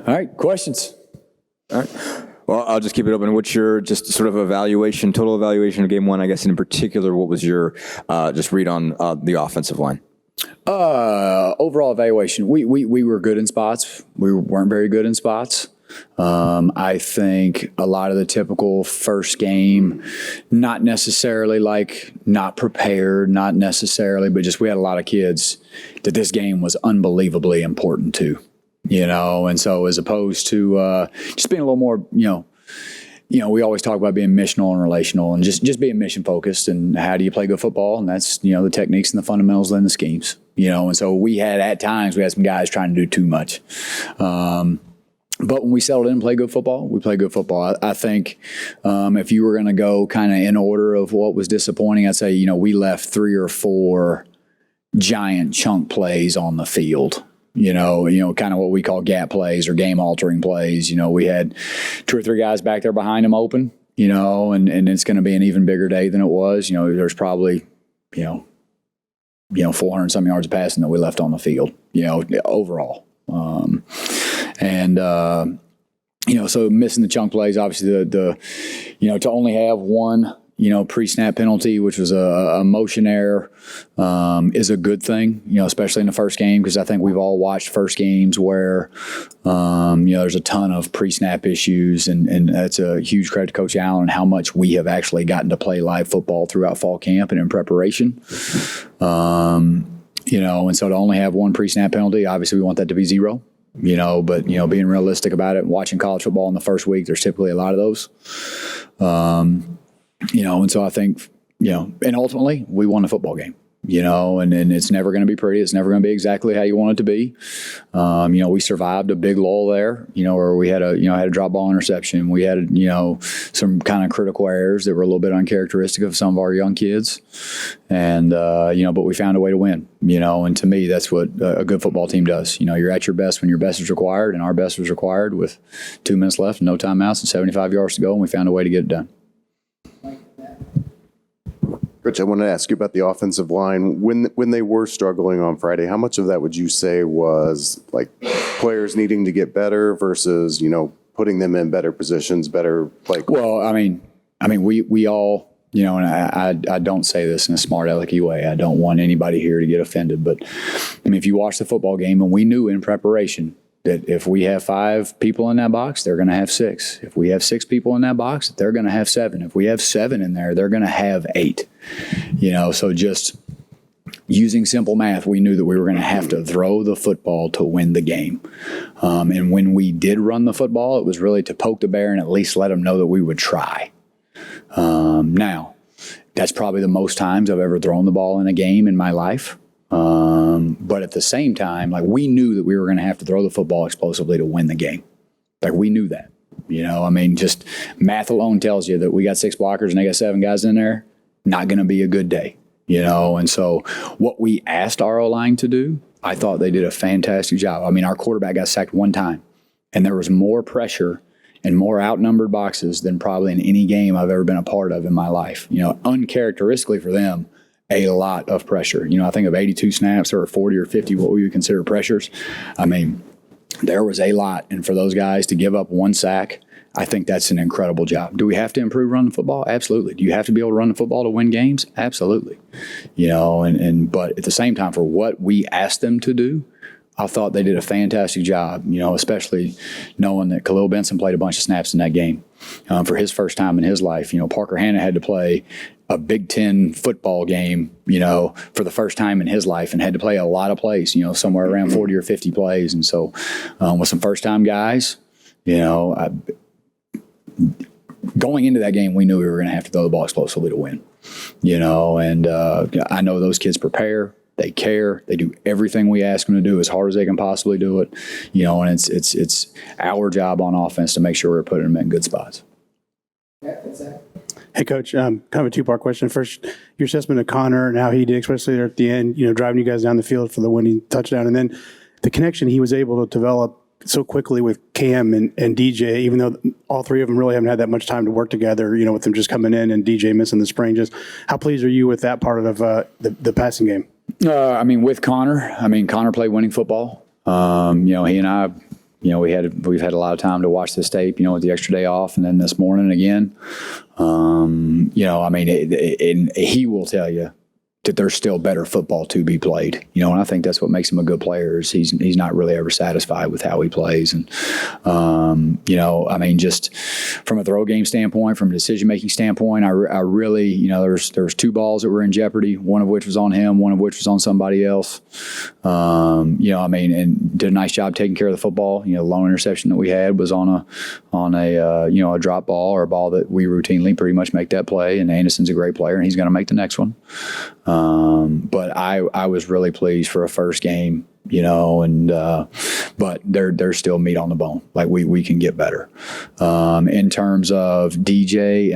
All right, questions? All right. Well, I'll just keep it open. What's your just sort of total evaluation of game one, I guess, and in particular, what was your just read on the offensive line? Overall evaluation, we were good in spots. We weren't very good in spots. I think a lot of the typical first game, not necessarily like not prepared, not necessarily, but just we had a lot of kids that this game was unbelievably important to, and so as opposed to just being a little more, we always talk about being missional and relational and just being mission focused and how do you play good football, and that's the techniques and the fundamentals and the schemes, and so at times we had some guys trying to do too much. But when we settled in and played good football, we played good football. I think if you were going to go kind of in order of what was disappointing, I'd say, we left 3 or 4 giant chunk plays on the field. Kind of what we call gap plays or game-altering plays. We had 2 or 3 guys back there behind them open, and it's going to be an even bigger day than it was. There's probably, 400-some yards of passing that we left on the field, overall. So missing the chunk plays, obviously the to only have one, pre-snap penalty, which was a motion error, is a good thing, especially in the first game, because I think we've all watched first games where, there's a ton of pre-snap issues, and that's a huge credit to Coach Allen and how much we have actually gotten to play live football throughout fall camp and in preparation. And so to only have one pre-snap penalty, obviously we want that to be 0. But being realistic about it and watching college football in the first week, there's typically a lot of those. And so I think, and ultimately we won the football game, and it's never going to be pretty. It's never going to be exactly how you want it to be. We survived a big lull there, where we had a drop ball interception. We had, some kind of critical errors that were a little bit uncharacteristic of some of our young kids. And, but we found a way to win, and to me, that's what a good football team does. You're at your best when your best is required, and our best was required with 2 minutes left, no timeouts, and 75 yards to go, and we found a way to get it done. Rich, I wanted to ask you about the offensive line. When they were struggling on Friday, how much of that would you say was like players needing to get better versus, putting them in better positions, better like? Well, we all, and I don't say this in a smart alecky way. I don't want anybody here to get offended, but if you watch the football game, and we knew in preparation that if we have 5 people in that box, they're going to have 6. If we have 6 people in that box, they're going to have 7. If we have 7 in there, they're going to have 8. So just using simple math, we knew that we were going to have to throw the football to win the game. And when we did run the football, it was really to poke the bear and at least let them know that we would try. Now, that's probably the most times I've ever thrown the ball in a game in my life. But at the same time, we knew that we were going to have to throw the football explosively to win the game. We knew that, just math alone tells you that we got 6 blockers and they got 7 guys in there. Not going to be a good day, and so what we asked our O-line to do, I thought they did a fantastic job. Our quarterback got sacked 1 time, and there was more pressure and more outnumbered boxes than probably in any game I've ever been a part of in my life. Uncharacteristically for them, a lot of pressure. I think of 82 snaps or 40 or 50, what we would consider pressures. There was a lot. And for those guys to give up 1 sack, I think that's an incredible job. Do we have to improve running the football? Absolutely. Do you have to be able to run the football to win games? Absolutely. But at the same time, for what we asked them to do, I thought they did a fantastic job, especially knowing that Khalil Benson played a bunch of snaps in that game for his first time in his life. Parker Hanna had to play a Big Ten football game, for the first time in his life and had to play a lot of plays, somewhere around 40 or 50 plays. And so with some first-time guys, going into that game, we knew we were going to have to throw the ball explosively to win, and I know those kids prepare. They care. They do everything we ask them to do as hard as they can possibly do it, and it's our job on offense to make sure we're putting them in good spots. Hey, Coach, kind of a 2-part question. First, your assessment of Connor and how he did, especially there at the end, driving you guys down the field for the winning touchdown, and then the connection he was able to develop so quickly with Cam and DJ, even though all 3 of them really haven't had that much time to work together, with them just coming in and DJ missing the spring. Just how pleased are you with that part of the passing game? With Connor, Connor played winning football. He and I we've had a lot of time to watch this tape, with the extra day off, and then this morning again. He will tell you that there's still better football to be played, and I think that's what makes him a good player is he's not really ever satisfied with how he plays. And, just from a throw game standpoint, from a decision-making standpoint, I really, there's two balls that were in jeopardy, one of which was on him, one of which was on somebody else. And did a nice job taking care of the football. The lone interception that we had was on a drop ball or a ball that we routinely pretty much make that play. And Anderson's a great player and he's going to make the next one. But I was really pleased for a first game, but there's still meat on the bone. Like we can get better. In terms of DJ,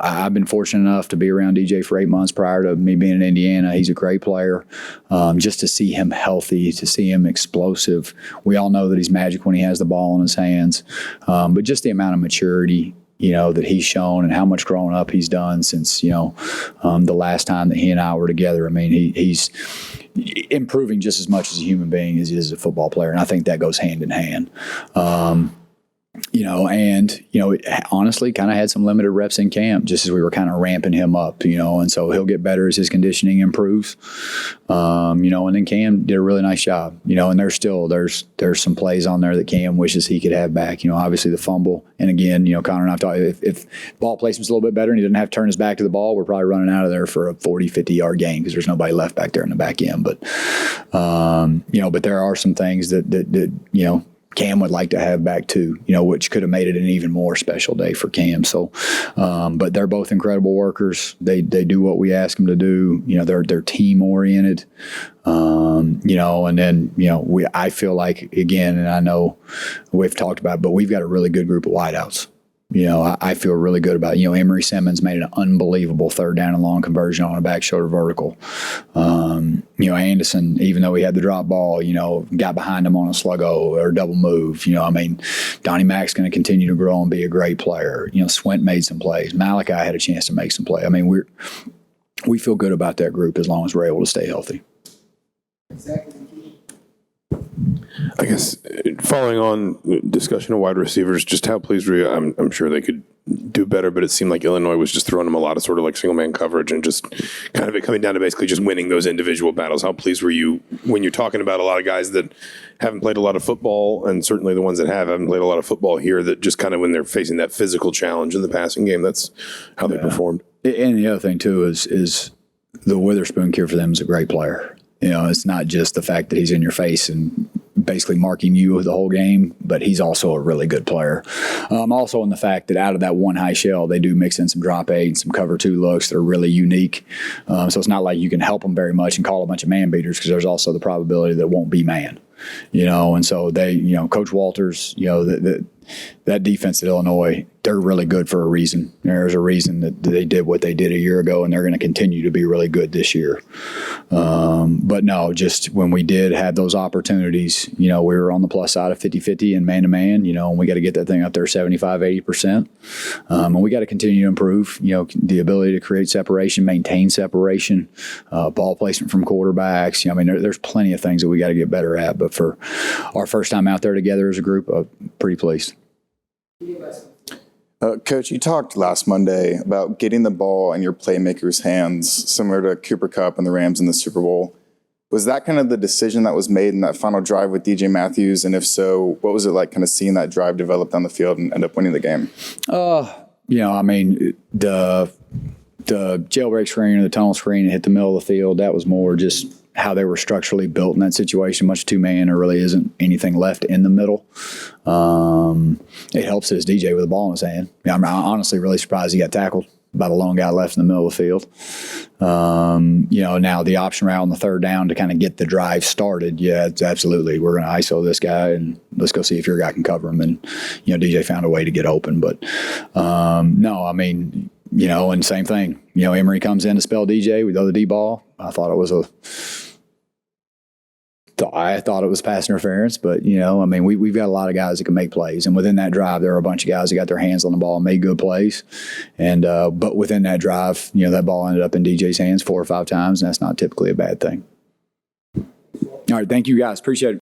I've been fortunate enough to be around DJ for 8 months prior to me being in Indiana. He's a great player. Just to see him healthy, to see him explosive. We all know that he's magic when he has the ball in his hands. But just the amount of maturity that he's shown and how much growing up he's done since, the last time that he and I were together. He's improving just as much as a human being as he is a football player. And I think that goes hand in hand. Honestly kind of had some limited reps in camp just as we were kind of ramping him up, and so he'll get better as his conditioning improves. And then Cam did a really nice job, and there's some plays on there that Cam wishes he could have back, obviously the fumble. And again, Connor and I've talked, if ball placement's a little bit better and he didn't have to turn his back to the ball, we're probably running out of there for a 40, 50 yard gain because there's nobody left back there in the back end. But, but there are some things that Cam would like to have back too, which could have made it an even more special day for Cam. So, but they're both incredible workers. They do what we ask them to do. They're team oriented. And then, I feel like, again, and I know we've talked about it, but we've got a really good group of wideouts. I feel really good about it. Emory Simmons made an unbelievable third down and long conversion on a back shoulder vertical. Anderson, even though he had the drop ball, got behind him on a sluggo or double move. Donnie Mack's going to continue to grow and be a great player. Swint made some plays. Malachi had a chance to make some play. We feel good about that group as long as we're able to stay healthy. I guess following on discussion of wide receivers, just how pleased were you? I'm sure they could do better, but it seemed like Illinois was just throwing them a lot of sort of like single man coverage and just kind of it coming down to basically just winning those individual battles. How pleased were you when you're talking about a lot of guys that haven't played a lot of football, and certainly the ones that haven't played a lot of football here, that just kind of when they're facing that physical challenge in the passing game, that's how they performed. And the other thing too is the Witherspoon kid for them is a great player. It's not just the fact that he's in your face and basically marking you the whole game, but he's also a really good player. Also in the fact that out of that one high shell, they do mix in some drop eight and some cover two looks that are really unique. So it's not like you can help them very much and call a bunch of man beaters because there's also the probability that it won't be man. And so they, Coach Walters, that defense at Illinois, they're really good for a reason. There's a reason that they did what they did a year ago, and they're going to continue to be really good this year. But no, just when we did have those opportunities, we were on the plus side of 50-50 and man-to-man, and we got to get that thing up there 75-80%. And we got to continue to improve, the ability to create separation, maintain separation, ball placement from quarterbacks. There's plenty of things that we got to get better at. But for our first time out there together as a group, pretty pleased. Coach, you talked last Monday about getting the ball in your playmakers' hands, similar to Cooper Kupp and the Rams in the Super Bowl. Was that kind of the decision that was made in that final drive with DJ Matthews? And if so, what was it like kind of seeing that drive develop down the field and end up winning the game? The jailbreak screen or the tunnel screen that hit the middle of the field, that was more just how they were structurally built in that situation. Much two-man, there really isn't anything left in the middle. It helps that it's DJ with the ball in his hand. I'm honestly really surprised he got tackled by the lone guy left in the middle of the field. Now the option route on the third down to kind of get the drive started, yeah, it's absolutely. We're going to ISO this guy and let's go see if your guy can cover him. And, DJ found a way to get open. But, and same thing. Emory comes in to spell DJ. We throw the D ball. I thought it was pass interference, but we've got a lot of guys that can make plays, and within that drive, there are a bunch of guys that got their hands on the ball and made good plays. And but within that drive, that ball ended up in DJ's hands 4 or 5 times, and that's not typically a bad thing. All right, thank you guys, appreciate it.